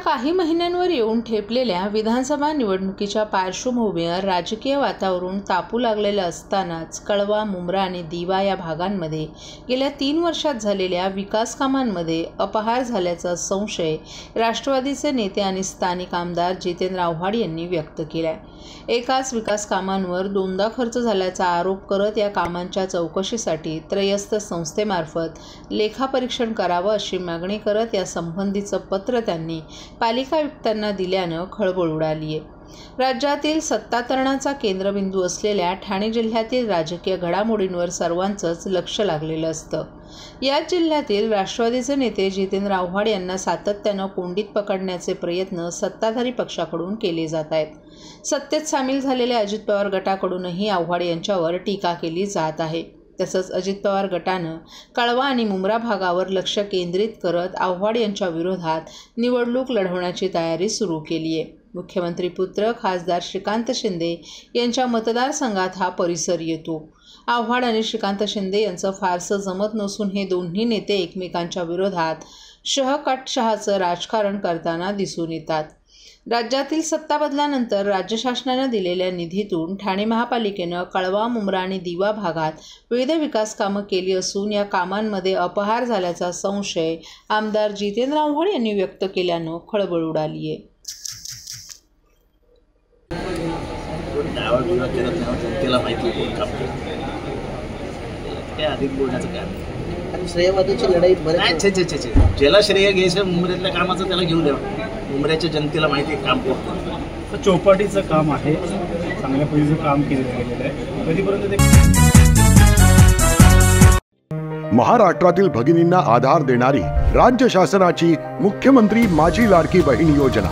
काही महिन्यांवर येऊन ठेपलेल्या विधानसभा निवडणुकीच्या पार्श्वभूमीवर राजकीय वातावरण तापू लागलेलं असतानाच कळवा, मुंब्रा आणि दिवा या भागांमध्ये गेल्या 3 वर्षात झालेल्या विकास कामांमध्ये अपहार झाल्याचा संशय राष्ट्रवादीचे नेते आणि स्थानिक आमदार जितेंद्र आव्हाड यांनी व्यक्त केला आहे। एकाच विकास कामांवर 2दा खर्च झाल्याचा आरोप करत या कामांच्या चौकशीसाठी त्रयस्थ संस्थेमार्फत लेखापरीक्षण करावं अशी मागणी करत या संबंधीचं पत्र त्यांनी पालिका आयुक्तांना दिल्यानं खळबळ उडाली आहे। राज्यातील सत्तातरणाचा केंद्रबिंदू असलेल्या ठाणे जिल्ह्यातील राजकीय घडामोडींवर सर्वांचंच लक्ष लागलेलं असतं। याच जिल्ह्यातील राष्ट्रवादीचे नेते जितेंद्र आव्हाड यांना सातत्यानं कोंडीत पकडण्याचे प्रयत्न सत्ताधारी पक्षाकडून केले जात आहेत। सत्तेत सामील झालेल्या अजित पवार गटाकडूनही आव्हाड यांच्यावर टीका केली जात आहे। तसंच अजित पवार गटानं कळवा आणि मुंब्रा भागावर लक्ष केंद्रित करत आव्हाड यांच्या विरोधात निवडणूक लढवण्याची तयारी सुरू केली आहे। मुख्यमंत्री पुत्र खासदार श्रीकांत शिंदे यांच्या मतदारसंघात हा परिसर येतो। आव्हाड आणि श्रीकांत शिंदे यांचं फारसं जमत नसून हे दोन्ही नेते एकमेकांच्या विरोधात शहाचं राजकारण करताना दिसून येतात। राज्यातील सत्ता बदलानंतर राज्य शासनानं दिलेल्या निधीतून ठाणे महापालिकेनं कळवा, मुंब्रा आणि दिवा भागात विविध विकास कामं केली असून या कामांमध्ये अपहार झाल्याचा संशय आमदार जितेंद्र आव्हाड यांनी व्यक्त केल्यानं खळबळ उडाली आहे। श्रेयवादाची लढाई ज्याला श्रेय घ्यायचं मुंब्र्यातल्या कामाचं त्याला घेऊ द्यावं। मुंब्र्याच्या जनतेला माहिती आहे काम करतो। चौपाटीचं काम आहे, चांगल्या पद्धतीचं काम केलेलं गेलेलं आहे। कधीपर्यंत महाराष्ट्रातील भगिनींना आधार देणारी राज्य शासनाची मुख्यमंत्री माझी लाडकी बहीण योजना।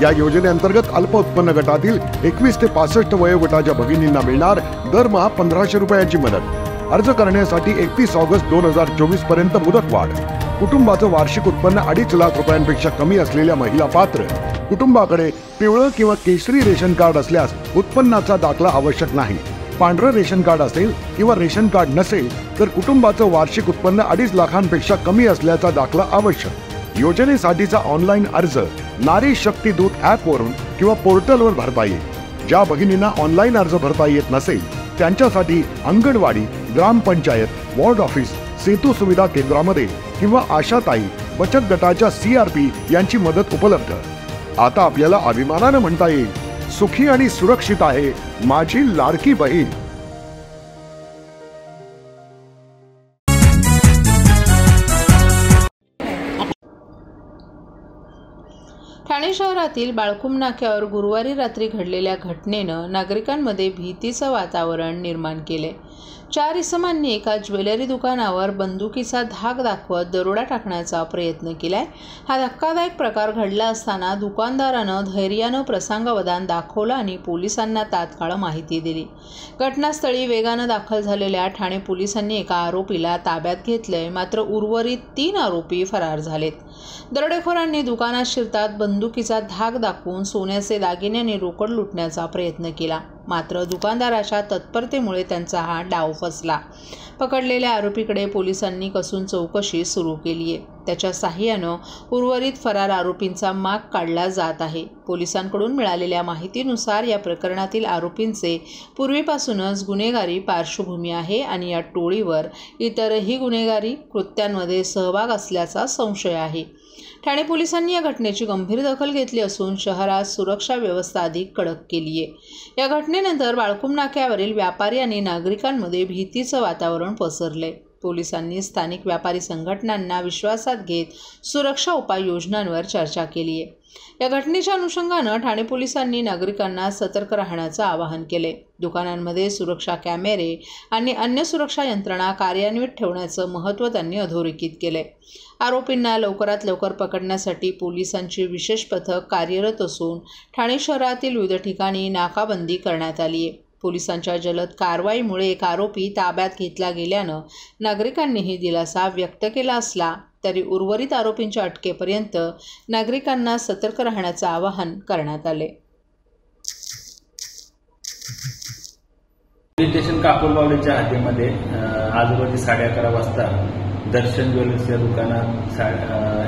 या योजनेअंतर्गत अल्प उत्पन्न गटातील 21 ते 65 वयोगटाच्या भगिनींना मिळणार दरमहा 1500 रुपयांची मदत। अर्ज करण्यासाठी 31 ऑगस्ट 2024 पर्यंत मुदतवाढ। कुटुंबाचं वार्षिक उत्पन्न 2.5 लाख रुपयांपेक्षा कमी असलेल्या महिला पात्र। कुटुंबाकडे पिवळं किंवा केशरी रेशन कार्ड असल्यास उत्पन्नाचा दाखला आवश्यक नाही। पांढरं रेशन कार्ड असेल किंवा रेशन कार्ड नसेल तर कुटुंबाचं वार्षिक उत्पन्न 2.5 लाखांपेक्षा कमी असल्याचा दाखला आवश्यक। योजनेसाठीचा ऑनलाईन अर्ज नारी शक्ती दूत ॲपवरून किंवा पोर्टलवर भरता येईल। ज्या भगिनींना ऑनलाईन अर्ज भरता येत नसेल त्यांच्यासाठी अंगणवाडी, ग्रामपंचायत, वॉर्ड ऑफिस, सेतू सुविधा केंद्रामध्ये किंवा आशाताई बचत गटाच्या CRP यांची मदत उपलब्ध। आता आपल्याला अभिमानानं म्हणता येईल, सुखी आणि सुरक्षित आहे माझी लाडकी बहीण। ठाणे शहरातील बाळकुम नाक्यावर गुरुवारी रात्री घडलेल्या घटनेनं नागरिकांमध्ये भीतीचं वातावरण निर्माण केले। 4 इसमांनी एका ज्वेलरी दुकानावर बंदुकीचा धाक दाखवत दरोडा टाकण्याचा प्रयत्न केलाय। हा धक्कादायक प्रकार घडला असताना दुकानदारानं धैर्यानं प्रसंगावधान दाखवलं आणि पोलिसांना तात्काळ माहिती दिली। घटनास्थळी वेगानं दाखल झालेल्या ठाणे पोलिसांनी एका आरोपीला ताब्यात घेतलंय, मात्र उर्वरित 3 आरोपी फरार झालेत। दरोडेखोरांनी दुकानात शिरतात बंदुकीचा धाक दाखवून सोन्याचे दागिने आणि रोकड लुटण्याचा प्रयत्न केला, मात्र दुकानदाराच्या तत्परतेमुळे त्यांचा हा डाव फसला। पकडलेल्या आरोपीकडे पोलिसांनी कसून चौकशी सुरू केली आहे। त्याच्या साहाय्यानं उर्वरित फरार आरोपींचा माग काढला जात आहे। पोलिसांकडून मिळालेल्या माहितीनुसार या प्रकरणातील आरोपींचे पूर्वीपासूनच गुन्हेगारी पार्श्वभूमी आहे आणि या टोळीवर इतरही गुन्हेगारी कृत्यांमध्ये सहभाग असल्याचा संशय आहे। ठाणे पोलिसांनी या घटनेची गंभीर दखल घेतली असून शहरात सुरक्षा व्यवस्था अधिक कडक केली आहे। या घटनेनंतर बाळकुम नाक्यावरील व्यापारी आणि नागरिकांमध्ये भीतीचं वातावरण पसरले। पोलिसांनी स्थानिक व्यापारी संघटनांना विश्वासात घेत सुरक्षा उपाययोजनांवर चर्चा केली आहे। या घटनेच्या अनुषंगानं ठाणे पोलिसांनी नागरिकांना सतर्क राहण्याचं आवाहन केले। दुकानांमध्ये सुरक्षा कॅमेरे आणि अन्य सुरक्षा यंत्रणा कार्यान्वित ठेवण्याचं महत्त्व त्यांनी अधोरेखित केले। आरोपींना लवकरात लवकर पकडण्यासाठी पोलिसांची विशेष पथक कार्यरत असून ठाणे शहरातील विविध ठिकाणी नाकाबंदी करण्यात आली आहे। पोलिसांच्या जलद कारवाईमुळे एक आरोपी ताब्यात घेतला गेल्यानं नागरिकांनीही दिलासा व्यक्त केला असला तरी उर्वरित आरोपींच्या अटकेपर्यंत नागरिकांना सतर्क राहण्याचं आवाहन करण्यात आले। पोलीस स्टेशन कापूरबावलीच्या हद्दीमध्ये आज रोजी 11:30 वाजता दर्शन ज्वेलर्स या दुकानात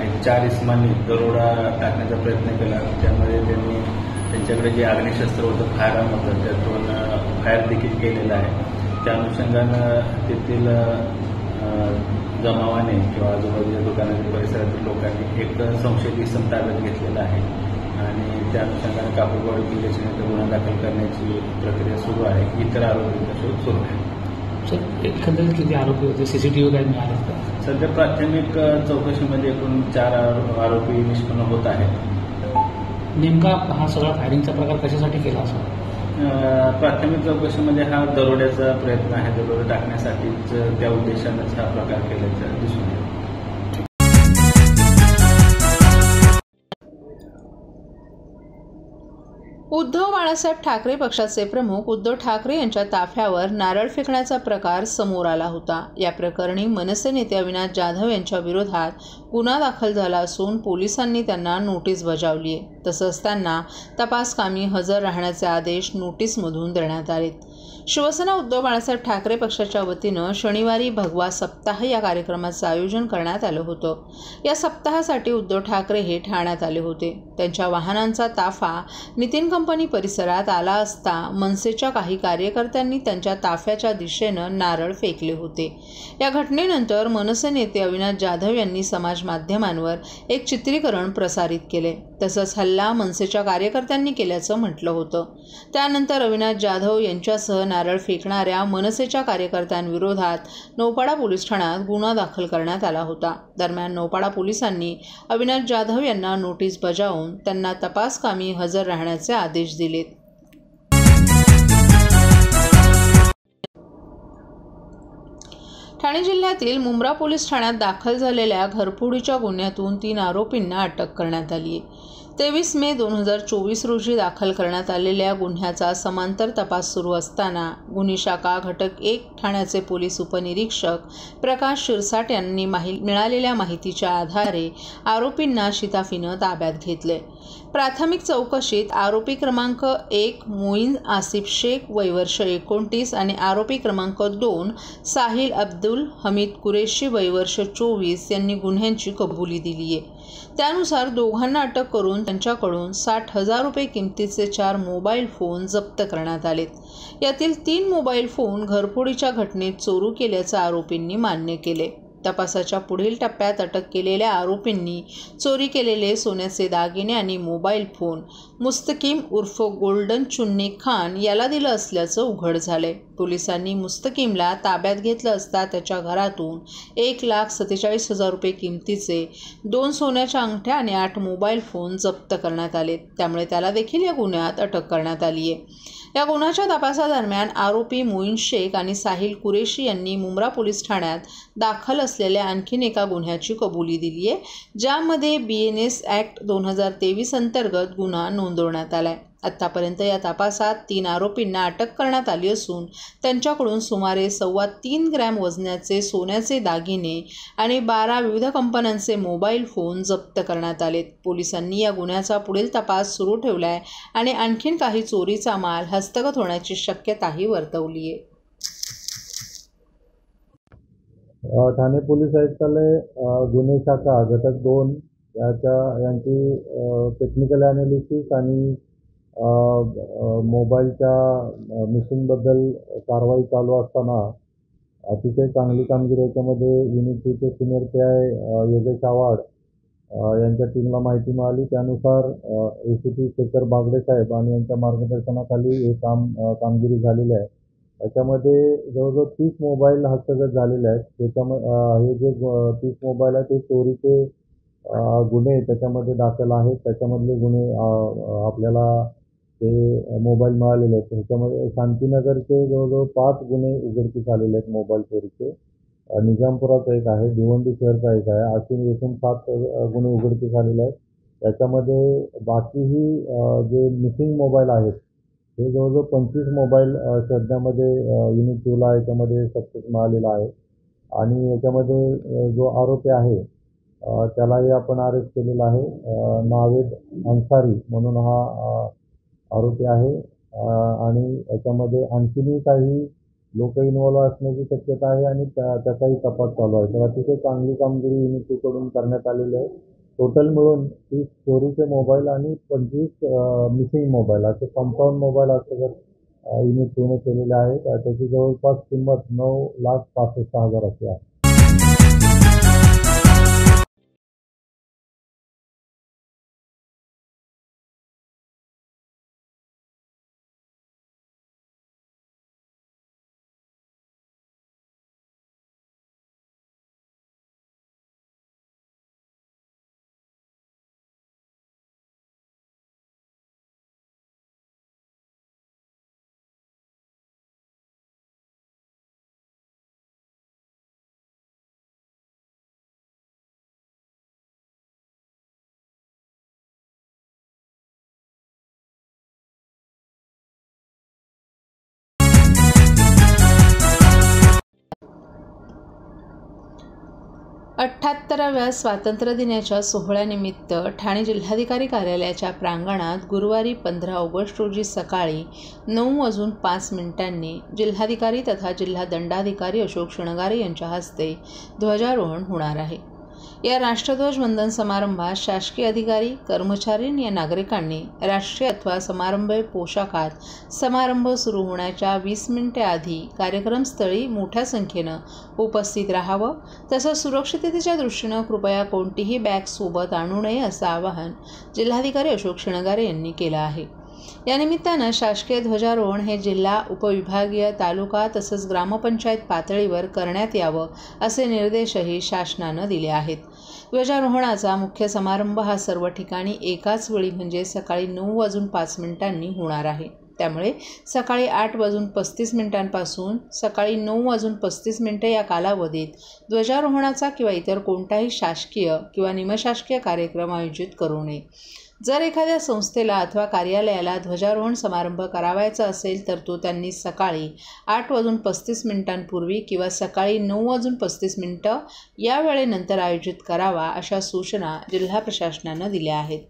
एक 4 इसमांनी दरोडा टाकण्याचा प्रयत्न केला. त्यामध्ये त्यांनी त्यांच्याकडे जे अग्निशस्त्र होतं, फायरआर्म होतं, त्यातून फायर देखील केलेला आहे. त्या अनुषंगानं तेथील जमावाने किंवा आजूबाजूच्या दुकानातील परिसरातील लोकांनी एक संशयित इसम ताब्यात घेतलेला आहे आणि त्या अनुषंगाने कापूरवाडी पोलीस स्टेशनमध्ये गुन्हा दाखल करण्याची प्रक्रिया सुरू आहे. इतर आरोपींचा शोध सुरू आहे. सर, एकंदरीत किती आरोपी होते? CCTV काय मिळाले का? सध्या प्राथमिक चौकशीमध्ये एकूण 4 आरोपी निष्पन्न होत आहेत. नेमका हा सगळा फायरिंगचा प्रकार कशासाठी केला असा? प्राथमिक चौकशीमध्ये हा दरोड्याचा प्रयत्न आहे. दरोडा टाकण्यासाठीच त्या उद्देशानेच हा प्रकार केल्याचं दिसून येतो. उद्धव बाळासाहेब ठाकरे पक्षाचे प्रमुख उद्धव ठाकरे यांच्या ताफ्यावर नारळ फेकण्याचा प्रकार समोर आला होता. या प्रकरणी मनसे नेते अविनाश जाधव यांच्या विरोधात गुन्हा दाखल झाला असून पोलिसांनी त्यांना नोटीस बजावली आहे. तसंच त्यांना तपासकामी हजर राहण्याचे आदेश नोटीसमधून देण्यात आलेत. शिवसेना उद्धव बाळासाहेब ठाकरे पक्षाच्या वतीनं शनिवारी भगवा सप्ताह या कार्यक्रमाचं आयोजन करण्यात आलं होतं. या सप्ताहासाठी उद्धव ठाकरे हे ठाण्यात आले होते. त्यांच्या वाहनांचा ताफा नितीन कंपनी परिसरात आला असता मनसेच्या काही कार्यकर्त्यांनी त्यांच्या ताफ्याच्या दिशेनं नारळ फेकले होते. या घटनेनंतर मनसे नेते अविनाश जाधव यांनी समाज माध्यमांवर एक चित्रीकरण प्रसारित केले. तसंच हल्ला मनसेच्या कार्यकर्त्यांनी केल्याचं म्हटलं होतं. त्यानंतर अविनाश जाधव यांच्यासह नारळ फेकणाऱ्या मनसेच्या कार्यकर्त्यांविरोधात नौपाडा पोलीस ठाण्यात गुन्हा दाखल करण्यात आला होता. दरम्यान नौपाडा पोलिसांनी अविनाश जाधव यांना नोटीस बजावून त्यांना तपासकामी हजर राहण्याचे आदेश दिलेत. ठाणे जिल्ह्यातील मुंब्रा पोलीस ठाण्यात दाखल झालेल्या घरफोडीच्या गुन्ह्यातून 3 आरोपींना अटक करण्यात आली आहे. 23 मे 2024 रोजी दाखल करण्यात आलेल्या गुन्ह्याचा समांतर तपास सुरू असताना गुन्हे शाखा घटक 1 ठाण्याचे पोलीस उपनिरीक्षक प्रकाश शिरसाट यांनी मिळालेल्या माहितीच्या आधारे आरोपींना शिताफीनं ताब्यात घेतले. प्राथमिक चौकशीत आरोपी क्रमांक 1 मोईन आसिफ शेख वय वर्ष 29 आणि आरोपी क्रमांक 2 साहिल अब्दुल हमीद कुरेशी वय वर्ष 24 यांनी गुन्ह्यांची कबुली दिली आहे. त्यानुसार दोघांना अटक करून त्यांच्याकडून 60,000 रुपये किमतीचे 4 मोबाईल फोन जप्त करण्यात आलेत. यातील 3 मोबाईल फोन घरफोडीच्या घटनेत चोरू केल्याचं आरोपींनी मान्य केले. तपासाच्या पुढील टप्प्यात अटक केलेल्या आरोपींनी चोरी केलेले सोन्याचे दागिने आणि मोबाईल फोन मुस्तकीम उर्फ गोल्डन चुन्नी खान याला दिलं असल्याचं उघड झालंय. पोलिसांनी मुस्तकीमला ताब्यात घेतलं असता त्याच्या घरातून 1,47,000 रुपये किमतीचे 2 सोन्याच्या अंगठ्या आणि 8 मोबाईल फोन जप्त करण्यात आले. त्यामुळे त्याला देखील या गुन्ह्यात अटक करण्यात आली आहे. या गुन्ह्याच्या तपासादरम्यान आरोपी मोईन शेख आणि साहिल कुरेशी यांनी मुंब्रा पोलीस ठाण्यात दाखल असलेल्या आणखीन एका गुन्ह्याची कबुली दिली आहे, ज्यामध्ये BNS ॲक्ट 2023 अंतर्गत गुन्हा नोंदवण्यात आलाय. आत्तापर्यंत या तपासात 3 आरोपींना अटक करण्यात आली असून त्यांच्याकडून सुमारे 3.25 ग्रॅम वजनाचे सोन्याचे दागिने आणि 12 विविध कंपन्यांचे मोबाईल फोन जप्त करण्यात आलेत. पोलिसांनी या गुन्ह्याचा पुढील तपास सुरू ठेवलाय आणि आणखीन काही चोरीचा माल हस्तगत होण्याची शक्यताही वर्तवली आहे. ठाणे पोलीस आयुक्तालय गुन्हे शाखा घटक 2 यांची टेक्निकल ॲनालिसिस आणि मोबाईलच्या मिसिंगबद्दल कारवाई चालू असताना अतिशय चांगली कामगिरी याच्यामध्ये युनिट 2चे सिनियर PI योगेश आव्हाड यांच्या टीमला माहिती मिळाली. त्यानुसार ACP शेखर बागडे साहेब आणि यांच्या मार्गदर्शनाखाली हे कामगिरी झालेली आहे. याच्यामध्ये जवळजवळ 30 मोबाईल हस्तगत झालेले आहेत. त्याच्यामध्ये हे जे 30 मोबाईल आहेत ते चोरीचे गुन्हे त्याच्यामध्ये दाखल आहेत. त्याच्यामधले गुन्हे आपल्याला ते मोबाईल मिळालेले आहेत. ह्याच्यामध्ये शांतीनगरचे जवळजवळ 5 गुन्हे उघडकीस आलेले आहेत मोबाईल चोरीचे. निजामपुराचा एक आहे, भिवंडी शहरचा एक आहे. अशी एकूण 7 गुन्हे उघडकीस आलेले आहेत. त्याच्यामध्ये बाकीही जे मिसिंग मोबाईल आहेत हे जवळजवळ 25 मोबाईल शोधण्यामध्ये युनिट 2ला याच्यामध्ये सक्सेस मिळालेला आहे. आणि याच्यामध्ये जो आरोपी आहे त्यालाही आपण अरेस्ट केलेला आहे. नावेद अन्सारी म्हणून हा आरोपी आहे. आणि याच्यामध्ये आणखीनही काही लोक इन्व्हॉल्व असण्याची शक्यता आहे आणि त्याचाही तपास चालू आहे. तर अतिशय चांगली कामगिरी युनिट 2 कडून करण्यात आलेली आहे. टोटल मिळून 30 चोरीचे मोबाईल आणि 25 मिसिंग मोबाईल असे कंपाऊंड मोबाईल असं जर युनिट 2 ने केलेले आहेत. त्याची जवळपास किंमत 9,65,000 अशी आहे. अठ्ठ्याहत्तराव्या स्वातंत्र्यदिनाच्या सोहळ्यानिमित्त ठाणे जिल्हाधिकारी कार्यालयाच्या प्रांगणात गुरुवारी 15 ऑगस्ट रोजी सकाळी 9:05 जिल्हाधिकारी तथा जिल्हा दंडाधिकारी अशोक शृंगारे यांच्या हस्ते ध्वजारोहण होणार आहे. या राष्ट्रध्वज वंदन समारंभात शासकीय अधिकारी, कर्मचारी या नागरिकांनी राष्ट्रीय अथवा समारंभ पोशाखात समारंभ सुरू होण्याच्या 20 मिनिटे आधी कार्यक्रमस्थळी मोठ्या संख्येनं उपस्थित राहावं. तसंच सुरक्षिततेच्या दृष्टीनं कृपया कोणतीही बॅग सोबत आणू नये असं आवाहन जिल्हाधिकारी अशोक शृंगारे यांनी केलं आहे. या निमित्तानं शासकीय ध्वजारोहण हे जिल्हा, उपविभागीय, तालुका तसंच ग्रामपंचायत पातळीवर करण्यात यावं असे निर्देशही शासनानं दिले आहेत. ध्वजारोहणाचा मुख्य समारंभ हा सर्व ठिकाणी एकाच वेळी म्हणजे सकाळी 9:05 होणार आहे. त्यामुळे सकाळी 8:35 पासून सकाळी 9:35 या कालावधीत ध्वजारोहणाचा किंवा इतर कोणताही शासकीय किंवा निमशासकीय कार्यक्रम आयोजित करू नये. जर एखाद्या संस्थेला अथवा कार्यालयाला ध्वजारोहण समारंभ करावायचा असेल तर तो त्यांनी सकाळी 8:35 पूर्वी किंवा सकाळी 9:35 या वेळेनंतर आयोजित करावा अशा सूचना जिल्हा प्रशासनानं दिल्या आहेत.